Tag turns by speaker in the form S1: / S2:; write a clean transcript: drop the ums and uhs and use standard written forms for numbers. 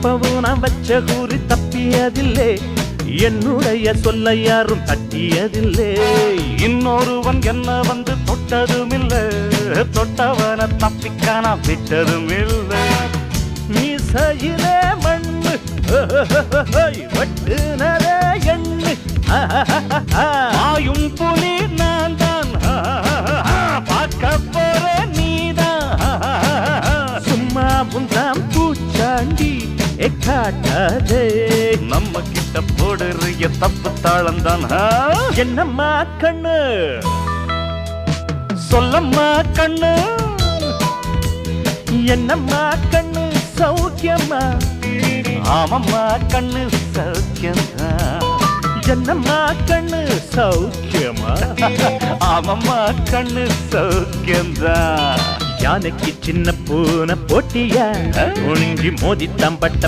S1: எப்பவும் நான் வச்ச கூறி தப்பியதில்லை, என்னுடைய சொல்ல யாரும் தட்டியதில்லை.
S2: இன்னொருவன் என்ன வந்து தொட்டதும் இல்ல, தொட்டவன தப்பிக்கான விட்டதும் இல்ல.
S1: மீசையிலே மண்ணு வெட்டுனரே எண்ணு,
S2: ஆயும் புலி நான் தான், பார்க்க போற நீதான்.
S1: சும்மா புந்தாம் பூச்சாண்டி காட்டாதே,
S2: நம்ம கிட்ட போடுறிய தப்பு தாளந்தான்.
S1: என்னம்மா கண்ணு
S2: சொல்லம்மா கண்ணு,
S1: என்னம்மா கண்ணு சௌக்கியம்மா,
S2: ஆமம்மா கண்ணு சௌக்கியம்தான்.
S1: என்னம்மா கண்ணு சௌக்கியமா,
S2: ஆமம்மா கண்ணு சௌக்கியம்தான்.
S1: யானைக்கு சின்ன பூனை போட்டியா, ஒழுங்கி மோதித்தான் பட்ட